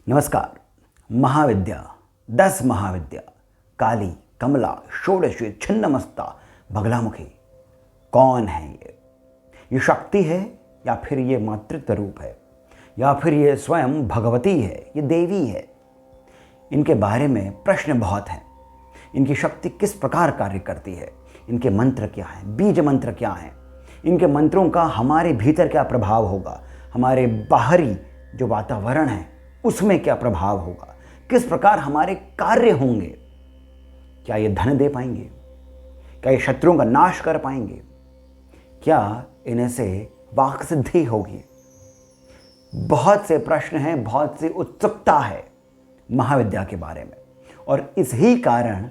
नमस्कार। महाविद्या, 10 महाविद्या, काली, कमला, षोडशी, छिन्नमस्ता, बगलामुखी, कौन है ये? ये शक्ति है या फिर ये मातृत्व रूप है या फिर ये स्वयं भगवती है, ये देवी है? इनके बारे में प्रश्न बहुत हैं। इनकी शक्ति किस प्रकार कार्य करती है, इनके मंत्र क्या हैं, बीज मंत्र क्या हैं, इनके मंत्रों का हमारे भीतर क्या प्रभाव होगा, हमारे बाहरी जो वातावरण है उसमें क्या प्रभाव होगा, किस प्रकार हमारे कार्य होंगे, क्या ये धन दे पाएंगे, क्या ये शत्रुओं का नाश कर पाएंगे, क्या इन्हें से वाक सिद्धि होगी? बहुत से प्रश्न हैं, बहुत सी उत्सुकता है महाविद्या के बारे में, और इसी कारण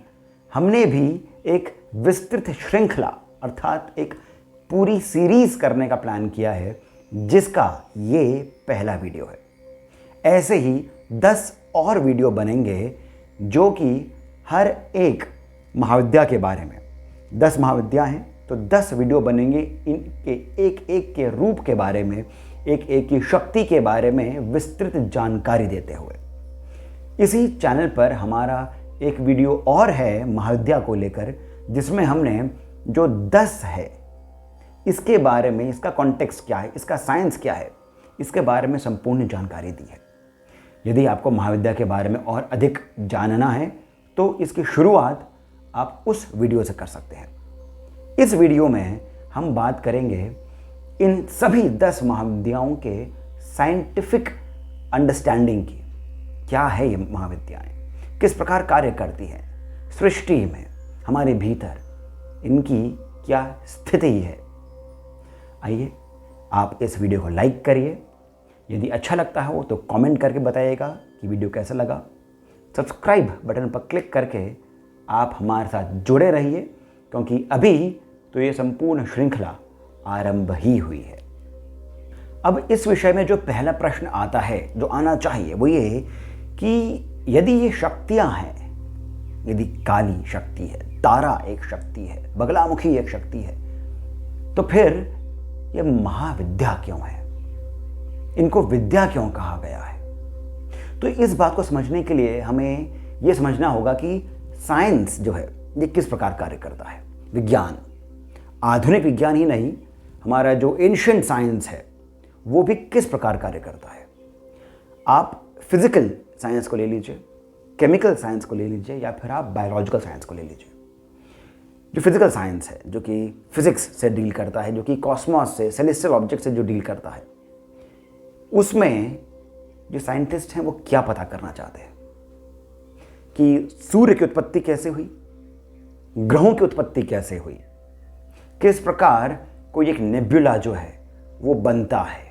हमने भी एक विस्तृत श्रृंखला अर्थात एक पूरी सीरीज करने का प्लान किया है, जिसका ये पहला वीडियो है। ऐसे ही 10 और वीडियो बनेंगे जो कि हर एक महाविद्या के बारे में, 10 महाविद्या हैं तो 10 वीडियो बनेंगे इनके एक एक के रूप के बारे में, एक एक की शक्ति के बारे में विस्तृत जानकारी देते हुए। इसी चैनल पर हमारा एक वीडियो और है महाविद्या को लेकर, जिसमें हमने जो 10 है इसके बारे में, इसका कॉन्टेक्स्ट क्या है, इसका साइंस क्या है, इसके बारे में संपूर्ण जानकारी दी है। यदि आपको महाविद्या के बारे में और अधिक जानना है तो इसकी शुरुआत आप उस वीडियो से कर सकते हैं। इस वीडियो में हम बात करेंगे इन सभी 10 महाविद्याओं के साइंटिफिक अंडरस्टैंडिंग की। क्या है ये महाविद्याएं, किस प्रकार कार्य करती हैं सृष्टि में, हमारे भीतर इनकी क्या स्थिति है। आइए आप इस वीडियो को लाइक करिए, यदि अच्छा लगता हो तो कमेंट करके बताइएगा कि वीडियो कैसा लगा। सब्सक्राइब बटन पर क्लिक करके आप हमारे साथ जुड़े रहिए, क्योंकि अभी तो ये संपूर्ण श्रृंखला आरंभ ही हुई है। अब इस विषय में जो पहला प्रश्न आता है, जो आना चाहिए, वो ये कि यदि ये शक्तियां हैं, यदि काली शक्ति है, तारा एक शक्ति है, बगलामुखी एक शक्ति है, तो फिर ये महाविद्या क्यों है, इनको विद्या क्यों कहा गया है? तो इस बात को समझने के लिए हमें यह समझना होगा कि साइंस जो है ये किस प्रकार कार्य करता है। विज्ञान, आधुनिक विज्ञान ही नहीं, हमारा जो एंशिएंट साइंस है वो भी किस प्रकार कार्य करता है। आप फिजिकल साइंस को ले लीजिए, केमिकल साइंस को ले लीजिए, या फिर आप बायोलॉजिकल साइंस को ले लीजिए। जो फिजिकल साइंस है, जो कि फिजिक्स से डील करता है, जो कि कॉस्मॉस से, सेलेस्टियल ऑब्जेक्ट से जो डील करता है, उसमें जो साइंटिस्ट हैं वो क्या पता करना चाहते हैं कि सूर्य की उत्पत्ति कैसे हुई, ग्रहों की उत्पत्ति कैसे हुई, किस प्रकार कोई एक नेब्युला जो है वो बनता है,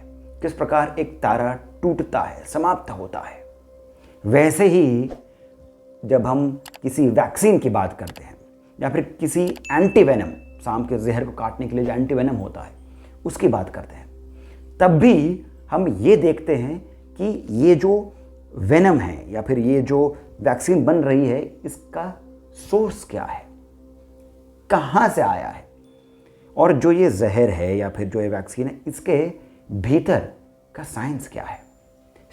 किस प्रकार एक तारा टूटता है, समाप्त होता है। वैसे ही जब हम किसी वैक्सीन की बात करते हैं या फिर किसी एंटीवेनम, सांप के जहर को काटने के लिए जो एंटीवेनम होता है उसकी बात करते हैं, तब भी हम ये देखते हैं कि ये जो वेनम है या फिर ये जो वैक्सीन बन रही है, इसका सोर्स क्या है, कहाँ से आया है, और जो ये जहर है या फिर जो ये वैक्सीन है, इसके भीतर का साइंस क्या है,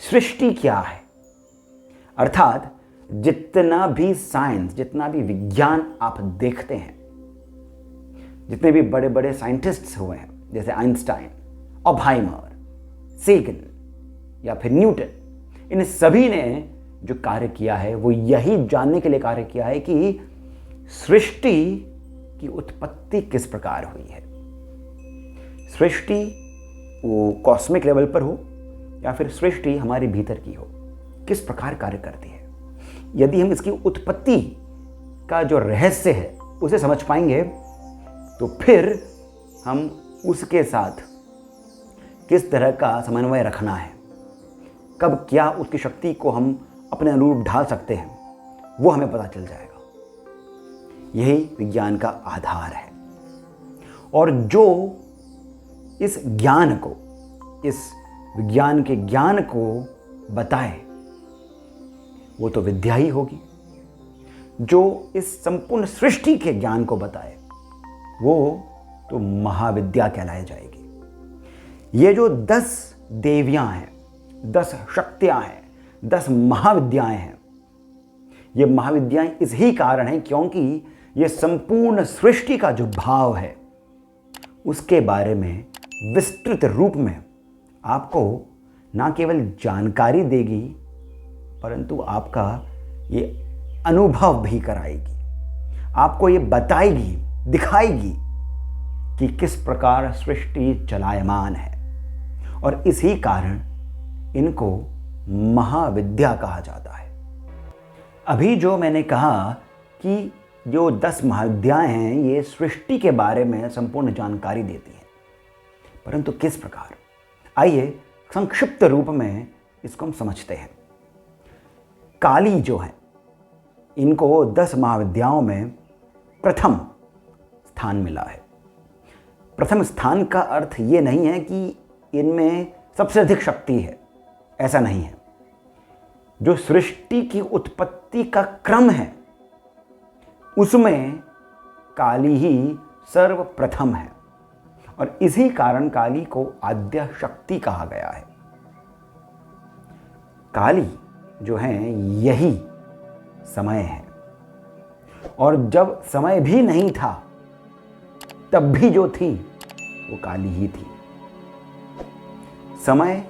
सृष्टि क्या है। अर्थात जितना भी साइंस, जितना भी विज्ञान आप देखते हैं, जितने भी बड़े बड़े साइंटिस्ट्स हुए हैं, जैसे आइंस्टाइन, ऑप्पेनहाइमर, सेगन या फिर न्यूटन, इन सभी ने जो कार्य किया है वो यही जानने के लिए कार्य किया है कि सृष्टि की उत्पत्ति किस प्रकार हुई है। सृष्टि वो कॉस्मिक लेवल पर हो या फिर सृष्टि हमारे भीतर की हो, किस प्रकार कार्य करती है। यदि हम इसकी उत्पत्ति का जो रहस्य है उसे समझ पाएंगे तो फिर हम उसके साथ किस तरह का समन्वय रखना है, कब क्या उसकी शक्ति को हम अपने अनुरूप ढाल सकते हैं, वो हमें पता चल जाएगा। यही विज्ञान का आधार है। और जो इस ज्ञान को, इस विज्ञान के ज्ञान को बताए वो तो विद्या ही होगी। जो इस संपूर्ण सृष्टि के ज्ञान को बताए वो तो महाविद्या कहलाई जाएगी। ये जो 10 देवियां हैं, 10 शक्तियां हैं, 10 महाविद्याएं हैं। ये महाविद्याएं इसी कारण हैं क्योंकि ये संपूर्ण सृष्टि का जो भाव है उसके बारे में विस्तृत रूप में आपको ना केवल जानकारी देगी परंतु आपका ये अनुभव भी कराएगी, आपको ये बताएगी, दिखाएगी कि किस प्रकार सृष्टि चलायमान है। और इसी कारण इनको महाविद्या कहा जाता है। अभी जो मैंने कहा कि जो 10 महाविद्याएं हैं ये सृष्टि के बारे में संपूर्ण जानकारी देती हैं, परंतु किस प्रकार, आइए संक्षिप्त रूप में इसको हम समझते हैं। काली जो है इनको 10 महाविद्याओं में प्रथम स्थान मिला है। प्रथम स्थान का अर्थ ये नहीं है कि इनमें सबसे अधिक शक्ति है, ऐसा नहीं है। जो सृष्टि की उत्पत्ति का क्रम है उसमें काली ही सर्वप्रथम है और इसी कारण काली को आद्य शक्ति कहा गया है। काली जो है यही समय है और जब समय भी नहीं था तब भी जो थी वो काली ही थी। समय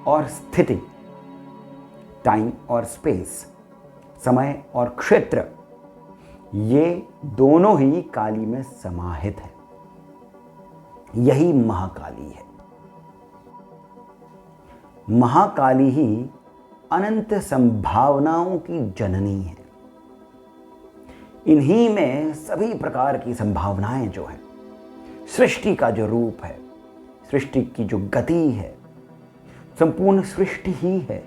और स्थिति, टाइम और स्पेस, समय और क्षेत्र, ये दोनों ही काली में समाहित है। यही महाकाली है। महाकाली ही अनंत संभावनाओं की जननी है। इन्हीं में सभी प्रकार की संभावनाएं जो हैं, सृष्टि का जो रूप है, सृष्टि की जो गति है, संपूर्ण सृष्टि ही है,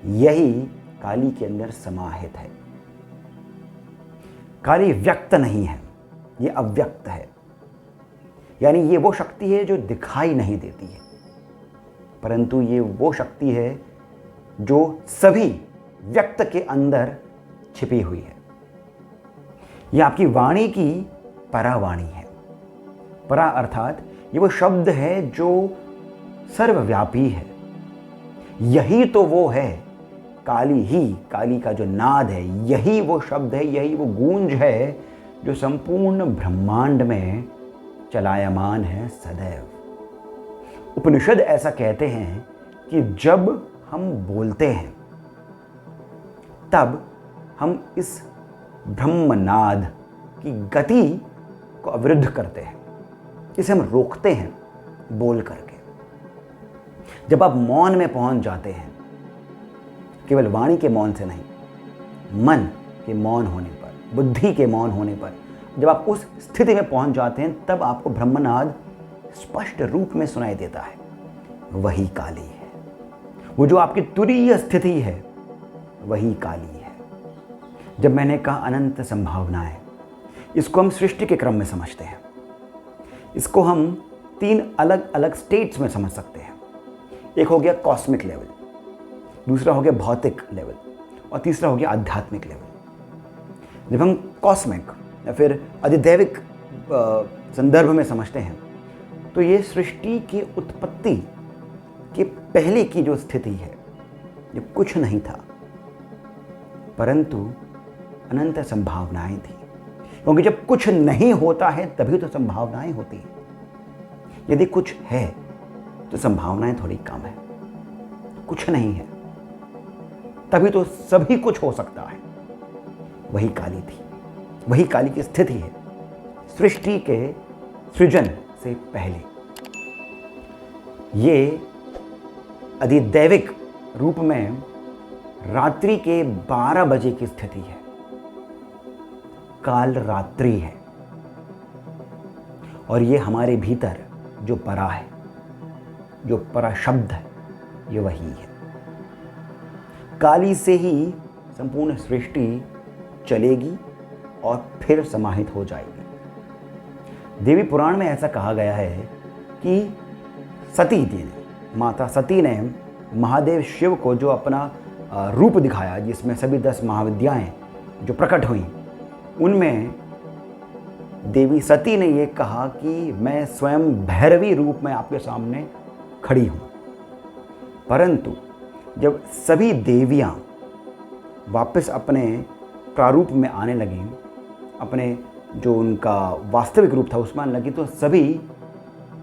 यही काली के अंदर समाहित है। काली व्यक्त नहीं है, ये अव्यक्त है। यानी ये वो शक्ति है जो दिखाई नहीं देती है, परंतु ये वो शक्ति है जो सभी व्यक्त के अंदर छिपी हुई है। ये आपकी वाणी की परावाणी है। परा अर्थात ये वो शब्द है जो सर्वव्यापी है। यही तो वो है काली ही, काली का जो नाद है, यही वो शब्द है, यही वो गूंज है जो संपूर्ण ब्रह्मांड में चलायमान है सदैव। उपनिषद ऐसा कहते हैं कि जब हम बोलते हैं तब हम इस ब्रह्मनाद की गति को अवरुद्ध करते हैं, इसे हम रोकते हैं बोल करके। जब आप मौन में पहुंच जाते हैं, केवल वाणी के मौन से नहीं, मन के मौन होने पर, बुद्धि के मौन होने पर, जब आप उस स्थिति में पहुंच जाते हैं तब आपको ब्रह्मनाद स्पष्ट रूप में सुनाई देता है। वही काली है। वो जो आपकी तुरीय स्थिति है वही काली है। जब मैंने कहा अनंत संभावनाएं, इसको हम सृष्टि के क्रम में समझते हैं। इसको हम 3 अलग अलग स्टेट्स में समझ सकते हैं। एक हो गया कॉस्मिक लेवल, दूसरा हो गया भौतिक लेवल और तीसरा हो गया आध्यात्मिक लेवल। जब हम कॉस्मिक या फिर अधिदैविक संदर्भ में समझते हैं तो ये सृष्टि की उत्पत्ति के पहले की जो स्थिति है, ये कुछ नहीं था परंतु अनंत संभावनाएं थी। क्योंकि जब कुछ नहीं होता है तभी तो संभावनाएं होती हैं। यदि कुछ है तो संभावनाएं थोड़ी कम है। कुछ नहीं है तभी तो सभी कुछ हो सकता है। वही काली थी, वही काली की स्थिति है सृष्टि के सृजन से पहले। ये अधिदैविक रूप में रात्रि के 12 बजे की स्थिति है। काल रात्रि है और ये हमारे भीतर जो परा है, जो परा शब्द है, ये वही है। काली से ही संपूर्ण सृष्टि चलेगी और फिर समाहित हो जाएगी। देवी पुराण में ऐसा कहा गया है कि सती जी ने, माता सती ने महादेव शिव को जो अपना रूप दिखाया, जिसमें सभी 10 महाविद्याएं जो प्रकट हुई, उनमें देवी सती ने ये कहा कि मैं स्वयं भैरवी रूप में आपके सामने खड़ी हूँ। परंतु जब सभी देवियां वापस अपने प्रारूप में आने लगीं, अपने जो उनका वास्तविक रूप था उसमें आने लगी, तो सभी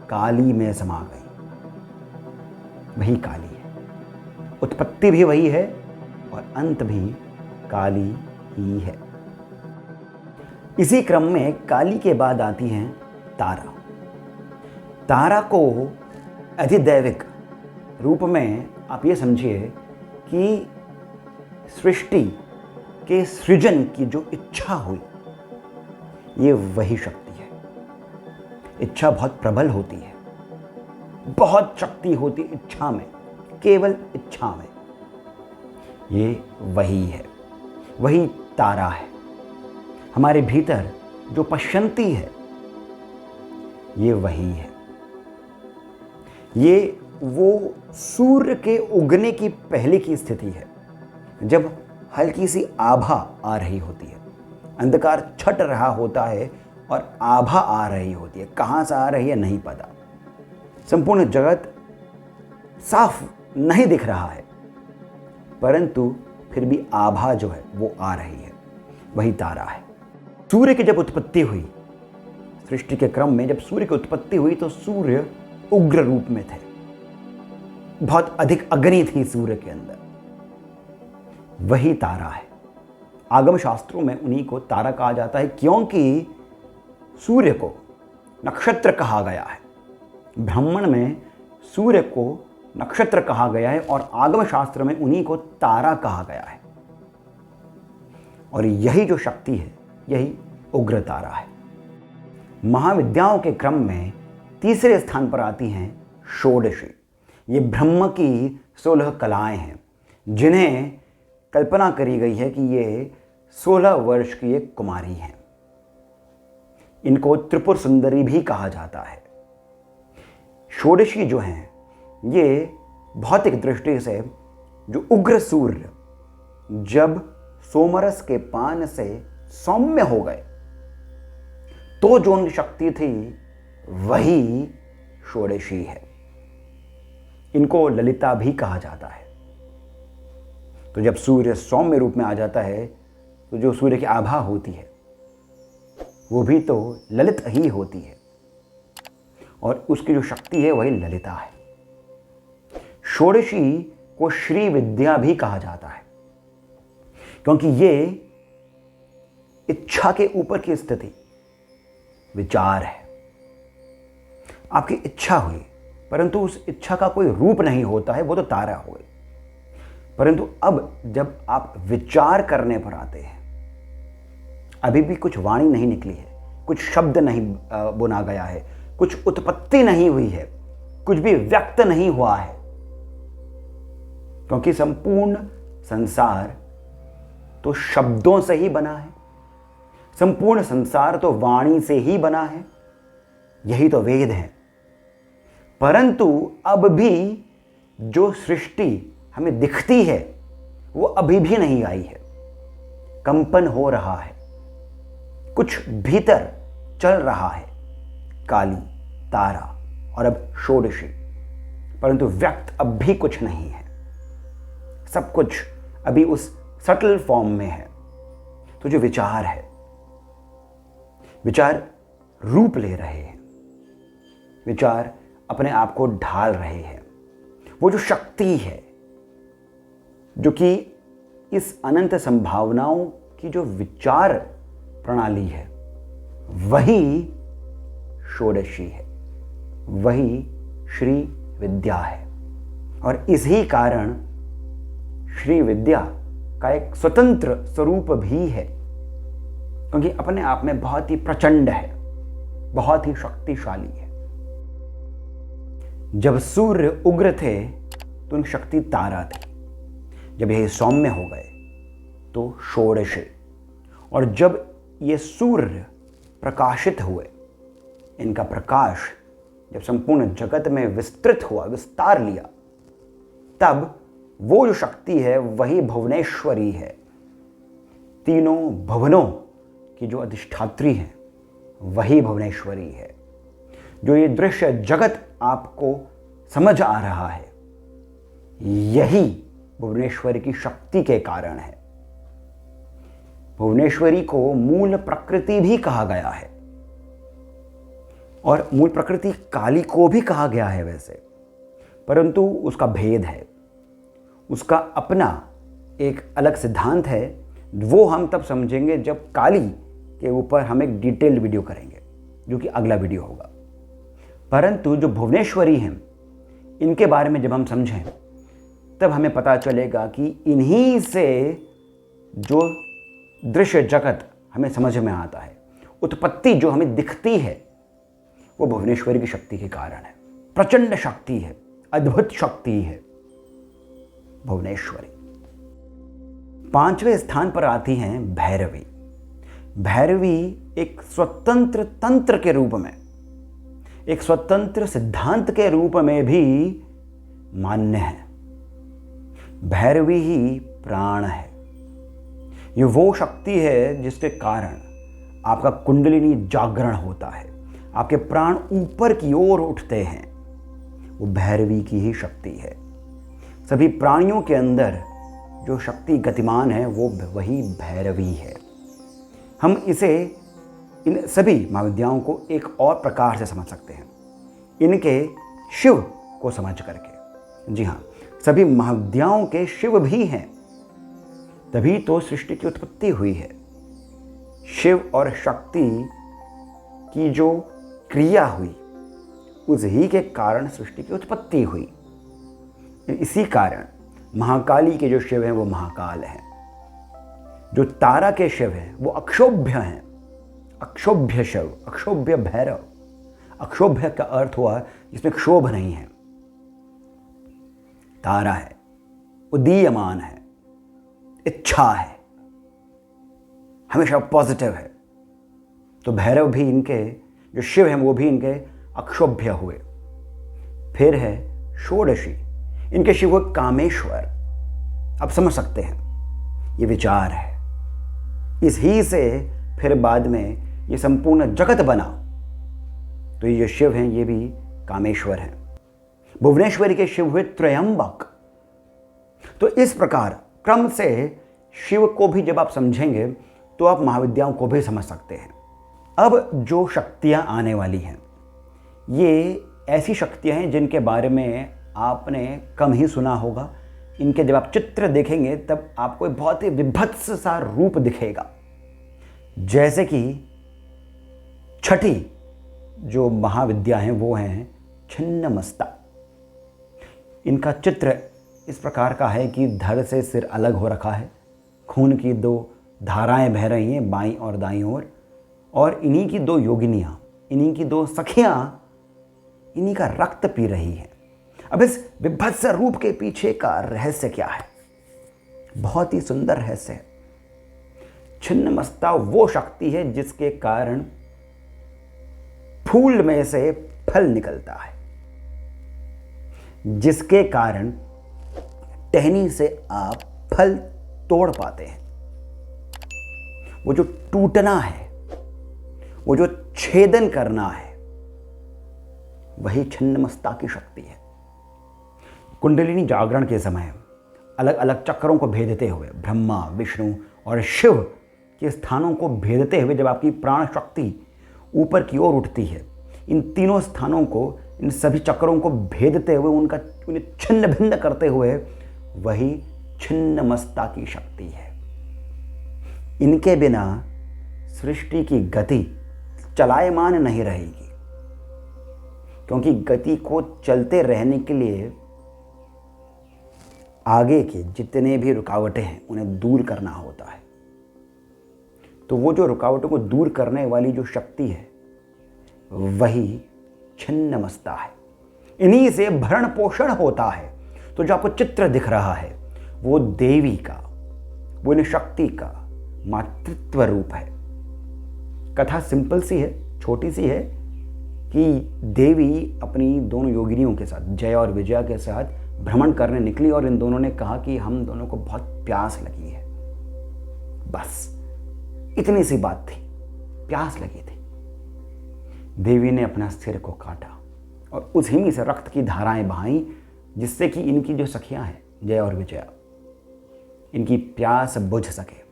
काली में समा गई। वही काली है, उत्पत्ति भी वही है और अंत भी काली ही है। इसी क्रम में काली के बाद आती हैं तारा। तारा को अधिदैविक रूप में आप ये समझिए कि सृष्टि के सृजन की जो इच्छा हुई, ये वही शक्ति है। इच्छा बहुत प्रबल होती है, बहुत शक्ति होती है इच्छा में, केवल इच्छा में। ये वही है, वही तारा है। हमारे भीतर जो पश्यंती है, ये वही है। ये वो सूर्य के उगने की पहले की स्थिति है, जब हल्की सी आभा आ रही होती है, अंधकार छट रहा होता है और आभा आ रही होती है। कहाँ से आ रही है नहीं पता, संपूर्ण जगत साफ नहीं दिख रहा है, परंतु फिर भी आभा जो है वो आ रही है, वही तारा है। सूर्य की जब उत्पत्ति हुई, सृष्टि के क्रम में जब सूर्य की उत्पत्ति हुई, तो सूर्य उग्र रूप में थे, बहुत अधिक अग्नि थी सूर्य के अंदर। वही तारा है। आगम शास्त्रों में उन्हीं को तारा कहा जाता है, क्योंकि सूर्य को नक्षत्र कहा गया है। ब्राह्मण में सूर्य को नक्षत्र कहा गया है और आगम शास्त्र में उन्हीं को तारा कहा गया है। और यही जो शक्ति है, यही उग्र तारा है। महाविद्याओं के क्रम में तीसरे स्थान पर आती हैं षोडशी। ये ब्रह्म की 16 कलाएं हैं, जिन्हें कल्पना करी गई है कि ये 16 वर्ष की एक कुमारी हैं। इनको त्रिपुर सुंदरी भी कहा जाता है। षोडशी जो हैं, ये भौतिक दृष्टि से जो उग्र सूर्य जब सोमरस के पान से सौम्य हो गए, तो जो उनकी शक्ति थी वही षोडशी है। इनको ललिता भी कहा जाता है। तो जब सूर्य सौम्य रूप में आ जाता है, तो जो सूर्य की आभा होती है वो भी तो ललित ही होती है, और उसकी जो शक्ति है वही ललिता है। षोडशी को श्री विद्या भी कहा जाता है, क्योंकि ये इच्छा के ऊपर की स्थिति विचार है। आपकी इच्छा हुई, परंतु उस इच्छा का कोई रूप नहीं होता है, वो तो तारा हो गई। परंतु अब जब आप विचार करने पर आते हैं, अभी भी कुछ वाणी नहीं निकली है, कुछ शब्द नहीं बुना गया है, कुछ उत्पत्ति नहीं हुई है, कुछ भी व्यक्त नहीं हुआ है, क्योंकि संपूर्ण संसार तो शब्दों से ही बना है, संपूर्ण संसार तो वाणी से ही बना है, यही तो वेद है। परंतु अब भी जो सृष्टि हमें दिखती है वो अभी भी नहीं आई है, कंपन हो रहा है, कुछ भीतर चल रहा है, काली, तारा और अब षोडशी, परंतु व्यक्त अब भी कुछ नहीं है। सब कुछ अभी उस सटल फॉर्म में है। तो जो विचार है, विचार रूप ले रहे हैं, विचार अपने आप को ढाल रहे हैं। वो जो शक्ति है, जो कि इस अनंत संभावनाओं की जो विचार प्रणाली है, वही षोडशी है, वही श्री विद्या है। और इसी कारण श्री विद्या का एक स्वतंत्र स्वरूप भी है, क्योंकि अपने आप में बहुत ही प्रचंड है, बहुत ही शक्तिशाली है। जब सूर्य उग्र थे तो उनकी शक्ति तारा थी, जब ये सौम्य हो गए तो षोडशी, और जब ये सूर्य प्रकाशित हुए, इनका प्रकाश जब संपूर्ण जगत में विस्तृत हुआ, विस्तार लिया, तब वो जो शक्ति है वही भुवनेश्वरी है। तीनों भुवनों की जो अधिष्ठात्री है वही भुवनेश्वरी है। जो ये दृश्य जगत आपको समझ आ रहा है, यही भुवनेश्वरी की शक्ति के कारण है। भुवनेश्वरी को मूल प्रकृति भी कहा गया है और मूल प्रकृति काली को भी कहा गया है वैसे, परंतु उसका भेद है, उसका अपना एक अलग सिद्धांत है। वो हम तब समझेंगे जब काली के ऊपर हम एक डिटेल्ड वीडियो करेंगे, जो कि अगला वीडियो होगा। परंतु जो भुवनेश्वरी हैं, इनके बारे में जब हम समझें तब हमें पता चलेगा कि इन्हीं से जो दृश्य जगत हमें समझ में आता है, उत्पत्ति जो हमें दिखती है, वो भुवनेश्वरी की शक्ति के कारण है। प्रचंड शक्ति है, अद्भुत शक्ति है भुवनेश्वरी। 5वें स्थान पर आती हैं भैरवी। भैरवी एक स्वतंत्र तंत्र के रूप में, एक स्वतंत्र सिद्धांत के रूप में भी मान्य है। भैरवी ही प्राण है। ये वो शक्ति है जिसके कारण आपका कुंडलिनी जागरण होता है, आपके प्राण ऊपर की ओर उठते हैं। वो भैरवी की ही शक्ति है। सभी प्राणियों के अंदर जो शक्ति गतिमान है वो वही भैरवी है। हम इसे इन सभी महाविद्याओं को एक और प्रकार से समझ सकते हैं, इनके शिव को समझ करके। जी हाँ, सभी महाविद्याओं के शिव भी हैं, तभी तो सृष्टि की उत्पत्ति हुई है। शिव और शक्ति की जो क्रिया हुई, उस ही के कारण सृष्टि की उत्पत्ति हुई। इसी कारण महाकाली के जो शिव हैं वो महाकाल हैं, जो तारा के शिव हैं वो अक्षोभ्य हैं, अक्षोभ्य शिव, अक्षोभ्य भैरव। अक्षोभ्य का अर्थ हुआ जिसमें क्षोभ नहीं है। तारा है, उदीयमान है, इच्छा है, हमेशा पॉजिटिव है। तो भैरव भी इनके जो शिव हैं वो भी इनके अक्षोभ्य हुए। फिर है षोडशी, इनके शिव हुए कामेश्वर। अब समझ सकते हैं, ये विचार है। इस ही से फिर बाद में ये संपूर्ण जगत बना, तो ये जो शिव हैं ये भी कामेश्वर हैं। भुवनेश्वरी के शिव हुए त्रयंबक। तो इस प्रकार क्रम से शिव को भी जब आप समझेंगे तो आप महाविद्याओं को भी समझ सकते हैं। अब जो शक्तियां आने वाली हैं, ये ऐसी शक्तियां हैं जिनके बारे में आपने कम ही सुना होगा। इनके जब आप चित्र देखेंगे तब आपको बहुत ही विभत्स सा रूप दिखेगा। जैसे कि छठी जो महाविद्या हैं वो हैं छिन्नमस्ता। इनका चित्र इस प्रकार का है कि धड़ से सिर अलग हो रखा है, खून की 2 धाराएं बह रही हैं बाईं और दाईं ओर, और इन्हीं की 2 योगिनियाँ, इन्हीं की 2 सखियाँ इन्हीं का रक्त पी रही हैं। अब इस विभत्स रूप के पीछे का रहस्य क्या है? बहुत ही सुंदर रहस्य है। छिन्नमस्ता वो शक्ति है जिसके कारण फूल में से फल निकलता है, जिसके कारण टहनी से आप फल तोड़ पाते हैं। वो जो टूटना है, वो जो छेदन करना है, वही छिन्नमस्ता की शक्ति है। कुंडलिनी जागरण के समय अलग अलग चक्रों को भेदते हुए, ब्रह्मा, विष्णु और शिव के स्थानों को भेदते हुए जब आपकी प्राण शक्ति ऊपर की ओर उठती है, इन तीनों स्थानों को, इन सभी चक्रों को भेदते हुए उन्हें छिन्न भिन्न करते हुए, वही छिन्नमस्ता की शक्ति है। इनके बिना सृष्टि की गति चलायमान नहीं रहेगी, क्योंकि गति को चलते रहने के लिए आगे के जितने भी रुकावटें हैं उन्हें दूर करना होता है। तो वो जो रुकावटों को दूर करने वाली जो शक्ति है वही छिन्नमस्ता है। इन्हीं से भरण पोषण होता है। तो जो आपको चित्र दिख रहा है वो देवी का, वो इन शक्ति का मातृत्व रूप है। कथा सिंपल सी है, छोटी सी है कि देवी अपनी दोनों योगिनियों के साथ, जय और विजया के साथ भ्रमण करने निकली और इन दोनों ने कहा कि हम दोनों को बहुत प्यास लगी है। बस इतनी सी बात थी, प्यास लगी थी। देवी ने अपना सिर को काटा और उस हिमी से रक्त की धाराएं बहाई, जिससे कि इनकी जो सखियां हैं जय और विजया, इनकी प्यास बुझ सके।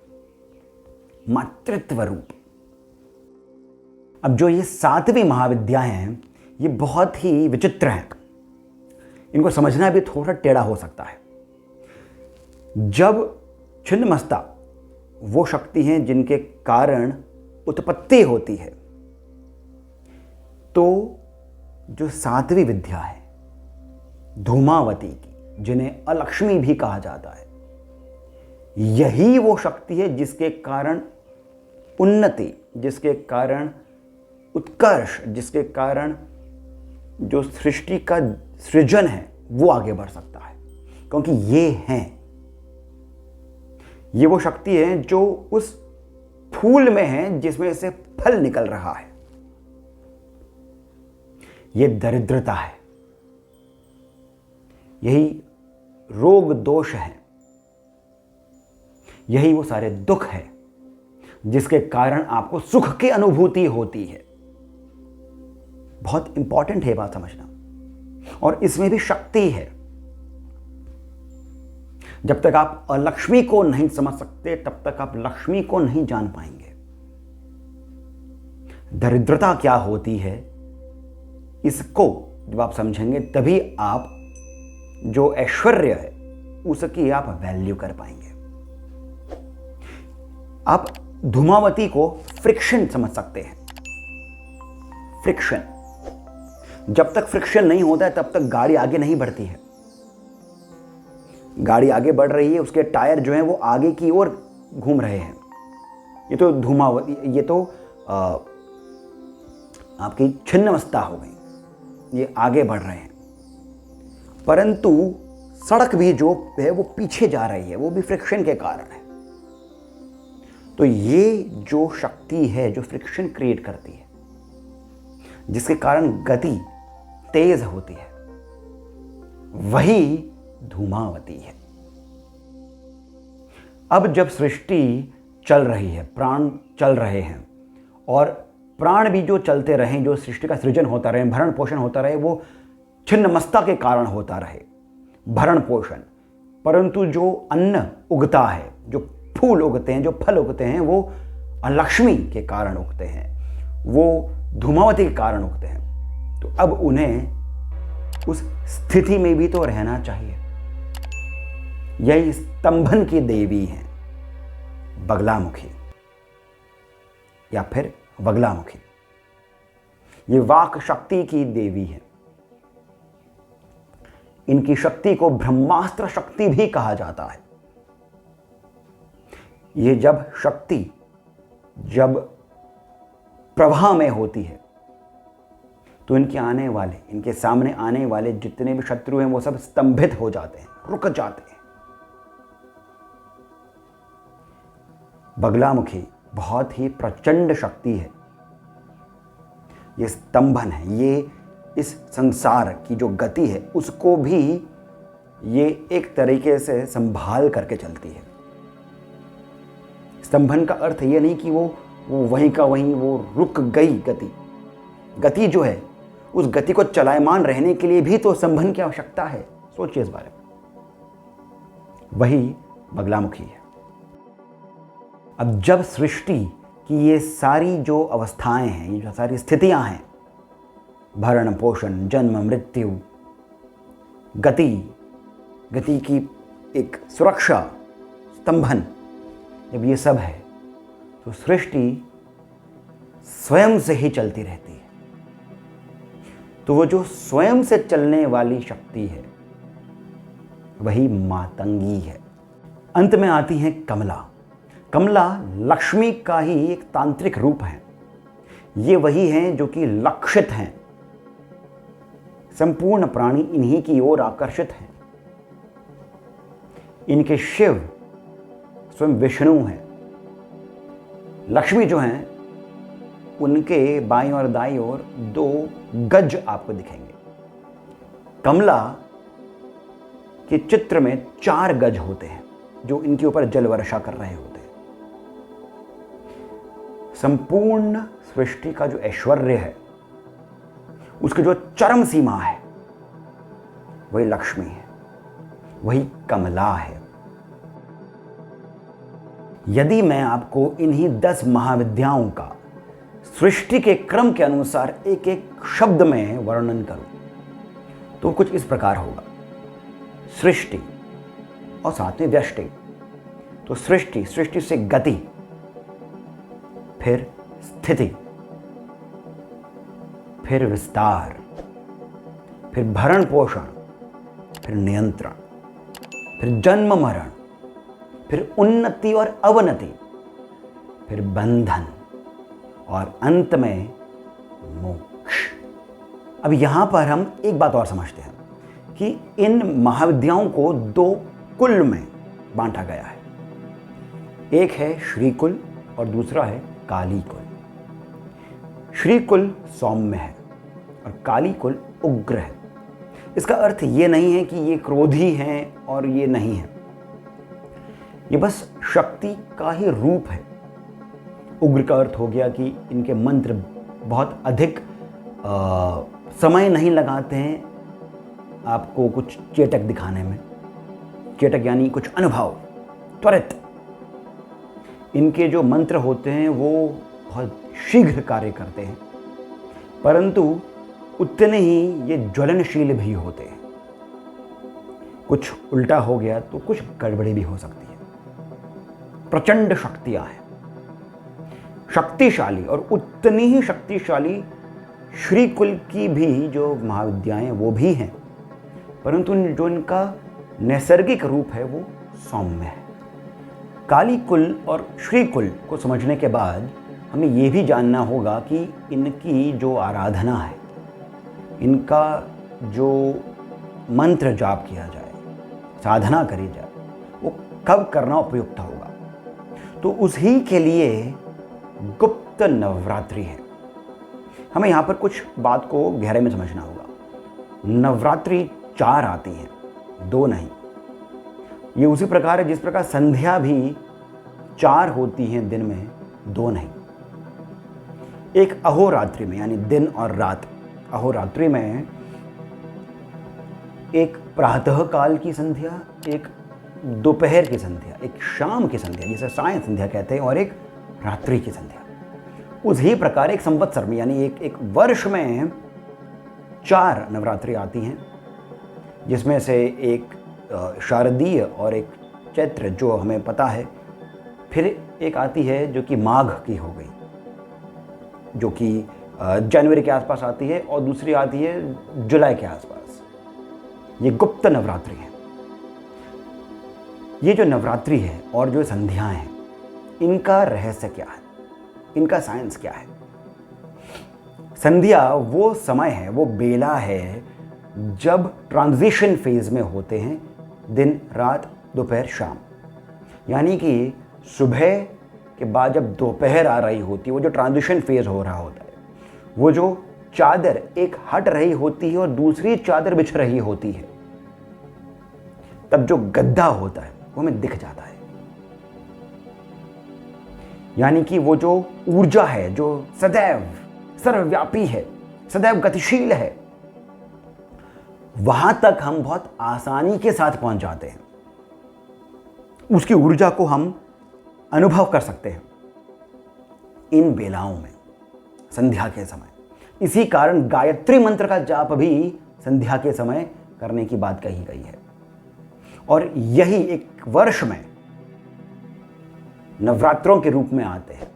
मातृत्व रूप। अब जो ये 7वीं महाविद्याएं हैं, ये बहुत ही विचित्र हैं। इनको समझना भी थोड़ा टेढ़ा हो सकता है। जब छिन्नमस्ता वो शक्ति हैं जिनके कारण उत्पत्ति होती है, तो जो 7वीं विद्या है धूमावती की, जिन्हें अलक्ष्मी भी कहा जाता है, यही वो शक्ति है जिसके कारण उन्नति, जिसके कारण उत्कर्ष, जिसके कारण जो सृष्टि का सृजन है वो आगे बढ़ सकता है। क्योंकि ये वो शक्ति है जो उस फूल में है जिसमें से फल निकल रहा है। ये दरिद्रता है, यही रोग दोष है, यही वो सारे दुख है जिसके कारण आपको सुख की अनुभूति होती है। बहुत इंपॉर्टेंट है बात समझना। और इसमें भी शक्ति है। जब तक आप अलक्ष्मी को नहीं समझ सकते तब तक आप लक्ष्मी को नहीं जान पाएंगे। दरिद्रता क्या होती है, इसको जब आप समझेंगे तभी आप जो ऐश्वर्य है उसकी आप वैल्यू कर पाएंगे। आप धूमावती को फ्रिक्शन समझ सकते हैं। फ्रिक्शन, जब तक फ्रिक्शन नहीं होता है तब तक गाड़ी आगे नहीं बढ़ती है। गाड़ी आगे बढ़ रही है, उसके टायर जो हैं वो आगे की ओर घूम रहे हैं। ये तो धूमावती, ये तो आपकी छिन्नमस्ता हो गई, ये आगे बढ़ रहे हैं। परंतु सड़क भी जो है वो पीछे जा रही है, वो भी फ्रिक्शन के कारण है। तो ये जो शक्ति है जो फ्रिक्शन क्रिएट करती है, जिसके कारण गति तेज होती है, वही धूमावती है। अब जब सृष्टि चल रही है, प्राण चल रहे हैं, और प्राण भी जो चलते रहें, जो सृष्टि का सृजन होता रहे, भरण पोषण होता रहे, वो छिन्नमस्ता के कारण होता रहे, भरण पोषण। परंतु जो अन्न उगता है, जो फूल उगते हैं, जो फल उगते हैं, वो अलक्ष्मी के कारण उगते हैं, वो धूमावती के कारण उगते हैं। तो अब उन्हें उस स्थिति में भी तो रहना चाहिए। यही स्तंभन की देवी हैं, बगलामुखी या फिर बगलामुखी। ये वाक शक्ति की देवी है। इनकी शक्ति को ब्रह्मास्त्र शक्ति भी कहा जाता है। ये जब शक्ति जब प्रवाह में होती है तो इनके सामने आने वाले जितने भी शत्रु हैं वो सब स्तंभित हो जाते हैं, रुक जाते हैं। बगलामुखी बहुत ही प्रचंड शक्ति है। ये स्तंभन है, ये इस संसार की जो गति है उसको भी ये एक तरीके से संभाल करके चलती है। स्तंभन का अर्थ ये नहीं कि वो वहीं का वहीं वो रुक गई। गति जो है, उस गति को चलायमान रहने के लिए भी तो स्तंभन की आवश्यकता है। सोचिए इस बारे में। वही बगलामुखी है। अब जब सृष्टि की ये सारी जो अवस्थाएं हैं, ये जो सारी स्थितियां हैं, भरण पोषण, जन्म मृत्यु, गति की एक सुरक्षा, स्तंभन, जब ये सब है तो सृष्टि स्वयं से ही चलती रहती है। तो वो जो स्वयं से चलने वाली शक्ति है वही मातंगी है। अंत में आती है कमला। कमला लक्ष्मी का ही एक तांत्रिक रूप है। ये वही हैं जो कि लक्षित हैं। संपूर्ण प्राणी इन्हीं की ओर आकर्षित हैं। इनके शिव स्वयं विष्णु हैं। लक्ष्मी जो हैं उनके बाईं और दाईं ओर 2 गज आपको दिखेंगे। कमला के चित्र में 4 गज होते हैं जो इनके ऊपर जल वर्षा कर रहे होते हैं। संपूर्ण सृष्टि का जो ऐश्वर्य है, उसकी जो चरम सीमा है, वही लक्ष्मी है, वही कमला है। यदि मैं आपको इन्हीं 10 महाविद्याओं का सृष्टि के क्रम के अनुसार एक एक शब्द में वर्णन करूं तो कुछ इस प्रकार होगा। सृष्टि और साथ में व्यष्टि। तो सृष्टि से गति, फिर स्थिति, फिर विस्तार, फिर भरण पोषण, फिर नियंत्रण, फिर जन्म मरण, फिर उन्नति और अवनति, फिर बंधन और अंत में मोक्ष। अब यहां पर हम एक बात और समझते हैं कि इन महाविद्याओं को 2 कुल में बांटा गया है। एक है श्रीकुल और दूसरा है काली कुल। श्रीकुल सौम्य है और काली कुल उग्र है। इसका अर्थ ये नहीं है कि ये क्रोधी हैं और ये नहीं है, ये बस शक्ति का ही रूप है। उग्र का अर्थ हो गया कि इनके मंत्र बहुत अधिक समय नहीं लगाते हैं आपको कुछ चेटक दिखाने में। चेटक यानी कुछ अनुभव, त्वरित। इनके जो मंत्र होते हैं वो बहुत शीघ्र कार्य करते हैं, परंतु उतने ही ये ज्वलनशील भी होते हैं। कुछ उल्टा हो गया तो कुछ गड़बड़ी भी हो सकती है। प्रचंड शक्तियां हैं, शक्तिशाली, और उतनी ही शक्तिशाली श्रीकुल की भी जो महाविद्याएं वो भी हैं, परंतु जो इनका नैसर्गिक रूप है वो सौम्य है। काली कुल और श्रीकुल को समझने के बाद हमें ये भी जानना होगा कि इनकी जो आराधना है, इनका जो मंत्र जाप किया जाए, साधना करी जाए, वो कब करना उपयुक्त होगा। तो उसी के लिए गुप्त नवरात्रि है। हमें यहाँ पर कुछ बात को गहरे में समझना होगा। नवरात्रि 4 आती हैं, 2 नहीं। ये उसी प्रकार है जिस प्रकार संध्या भी 4 होती हैं दिन में, 2 नहीं। एक अहोरात्रि में, यानी दिन और रात, अहोरात्रि में एक प्रातः काल की संध्या, एक दोपहर की संध्या, एक शाम की संध्या जिसे सायं संध्या कहते हैं, और एक रात्रि की संध्या। उसी प्रकार एक संवत्सर में, यानी एक वर्ष में 4 नवरात्रि आती हैं, जिसमें से एक शारदीय और एक चैत्र जो हमें पता है, फिर एक आती है जो कि माघ की हो गई, जो कि जनवरी के आसपास आती है, और दूसरी आती है जुलाई के आसपास। ये गुप्त नवरात्रि है। ये जो नवरात्रि है और जो संध्याएं हैं, इनका रहस्य क्या है, इनका साइंस क्या है। संध्या वो समय है, वो बेला है जब ट्रांजिशन फेज में होते हैं, दिन रात दोपहर शाम। यानी कि सुबह के बाद जब दोपहर आ रही होती है, वो जो ट्रांजिशन फेज हो रहा होता है, वो जो चादर एक हट रही होती है और दूसरी चादर बिछ रही होती है, तब जो गद्दा होता है वो हमें दिख जाता है। यानी कि वो जो ऊर्जा है जो सदैव सर्वव्यापी है, सदैव गतिशील है, वहां तक हम बहुत आसानी के साथ पहुंच जाते हैं। उसकी ऊर्जा को हम अनुभव कर सकते हैं इन बेलाओं में, संध्या के समय। इसी कारण गायत्री मंत्र का जाप भी संध्या के समय करने की बात कही गई है। और यही एक वर्ष में नवरात्रों के रूप में आते हैं,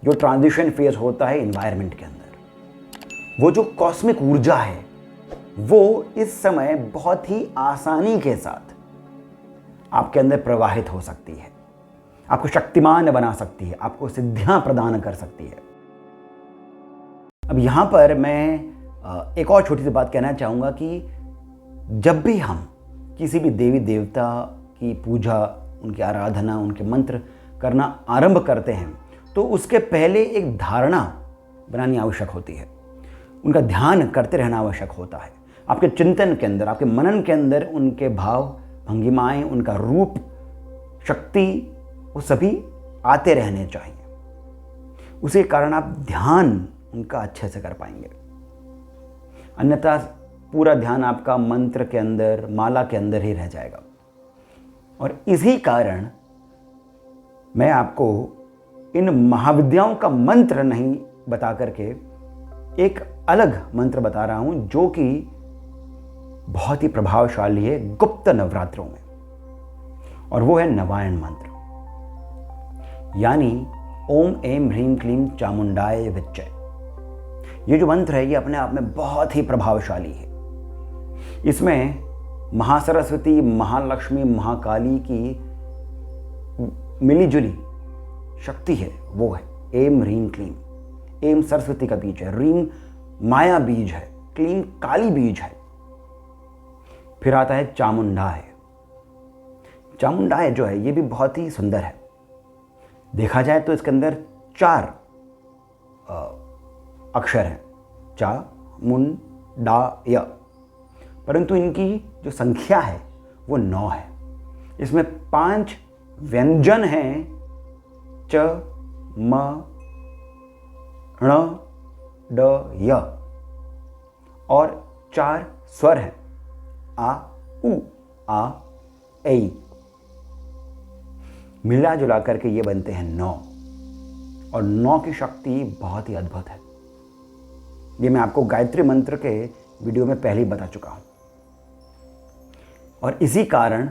जो ट्रांजिशन फेज होता है एनवायरनमेंट के अंदर। वो जो कॉस्मिक ऊर्जा है वो इस समय बहुत ही आसानी के साथ आपके अंदर प्रवाहित हो सकती है, आपको शक्तिमान बना सकती है, आपको सिद्धियां प्रदान कर सकती है। अब यहां पर मैं एक और छोटी सी बात कहना चाहूंगा कि जब भी हम किसी भी देवी देवता की पूजा, उनकी आराधना, उनके मंत्र करना आरंभ करते हैं, तो उसके पहले एक धारणा बनानी आवश्यक होती है। उनका ध्यान करते रहना आवश्यक होता है। आपके चिंतन के अंदर, आपके मनन के अंदर उनके भाव, भंगिमाएं, उनका रूप, शक्ति, वो सभी आते रहने चाहिए। उसी कारण आप ध्यान उनका अच्छे से कर पाएंगे। अन्यथा पूरा ध्यान आपका मंत्र के अंदर, माला के अंदर ही रह जाएगा। और इसी कारण मैं आपको इन महाविद्याओं का मंत्र नहीं बता करके एक अलग मंत्र बता रहा हूं जो कि बहुत ही प्रभावशाली है गुप्त नवरात्रों में, और वो है नवायण मंत्र, यानी ओम ऐं ह्रीं क्लीं चामुंडाय विच्चे। ये जो मंत्र है ये अपने आप में बहुत ही प्रभावशाली है। इसमें महासरस्वती, महालक्ष्मी, महाकाली की मिलीजुली शक्ति है, वो है ऐं ह्रीं क्लीं। ऐं सरस्वती का बीज है, ह्रीं माया बीज है, क्लीं काली बीज है। फिर आता है चामुंडाय। चामुंडाय जो है ये भी बहुत ही सुंदर है। देखा जाए तो इसके अंदर 4 अक्षर हैं, चा मुन डा य, परंतु इनकी जो संख्या है वो 9 है। इसमें 5 व्यंजन हैं, च म ण ड य, और 4 स्वर हैं, आ उ आ ऐ। मिला जुला करके ये बनते हैं 9, और 9 की शक्ति बहुत ही अद्भुत है। ये मैं आपको गायत्री मंत्र के वीडियो में पहले ही बता चुका हूं, और इसी कारण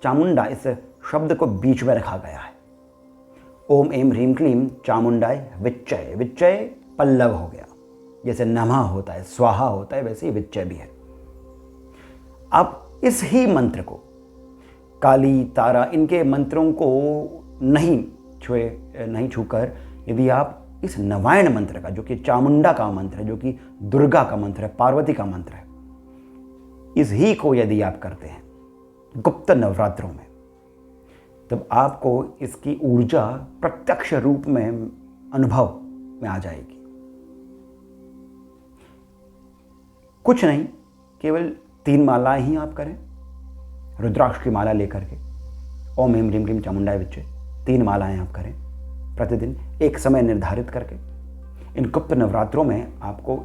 चामुंडा इस शब्द को बीच में रखा गया है। ओम ऐं ह्रीं क्लीं चामुंडाय विच्चय। विच्चय पल्लव हो गया, जैसे नमः होता है, स्वाहा होता है, वैसे ही विच्चय भी है। अब इस ही मंत्र को काली, तारा, इनके मंत्रों को नहीं छूकर यदि आप इस नवायण मंत्र का, जो कि चामुंडा का मंत्र है, जो कि दुर्गा का मंत्र है, पार्वती का मंत्र है, इस ही को यदि आप करते हैं गुप्त नवरात्रों में, तब आपको इसकी ऊर्जा प्रत्यक्ष रूप में अनुभव में आ जाएगी। कुछ नहीं, केवल 3 मालाएं ही आप करें, रुद्राक्ष की माला लेकर के ओम ऐं ह्रीं क्लीं चामुंडाय विच्चे 3 मालाएं आप करें प्रतिदिन, एक समय निर्धारित करके। इन गुप्त नवरात्रों में आपको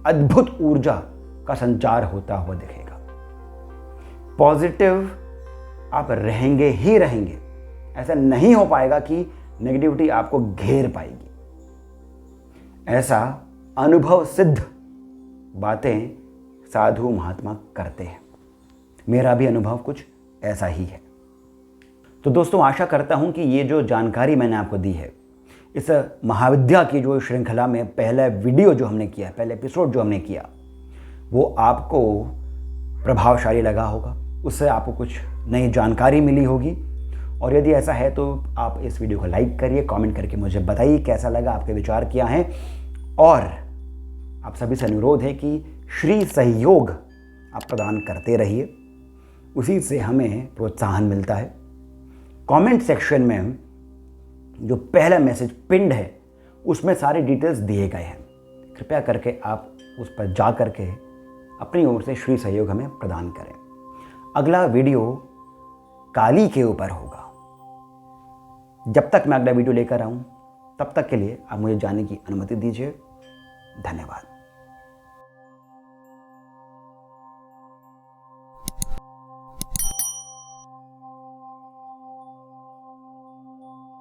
अद्भुत ऊर्जा का संचार होता हुआ दिखेगा। पॉजिटिव आप रहेंगे ही रहेंगे, ऐसा नहीं हो पाएगा कि नेगेटिविटी आपको घेर पाएगी। ऐसा अनुभव सिद्ध बातें साधु महात्मा करते हैं। मेरा भी अनुभव कुछ ऐसा ही है। तो दोस्तों, आशा करता हूं कि ये जो जानकारी मैंने आपको दी है, इस महाविद्या की जो श्रृंखला में पहला वीडियो जो हमने किया, पहले एपिसोड जो हमने किया, वो आपको प्रभावशाली लगा होगा, उससे आपको कुछ नई जानकारी मिली होगी। और यदि ऐसा है तो आप इस वीडियो को लाइक करिए, कमेंट करके मुझे बताइए कैसा लगा, आपके विचार क्या हैं। और आप सभी से अनुरोध है कि श्री सहयोग आप प्रदान करते रहिए, उसी से हमें प्रोत्साहन मिलता है। कमेंट सेक्शन में जो पहला मैसेज पिंड है उसमें सारे डिटेल्स दिए गए हैं, कृपया करके आप उस पर जा करके अपनी ओर से श्री सहयोग हमें प्रदान करें। अगला वीडियो काली के ऊपर होगा। जब तक मैं अगला वीडियो लेकर आऊं, तब तक के लिए आप मुझे जाने की अनुमति दीजिए। धन्यवाद।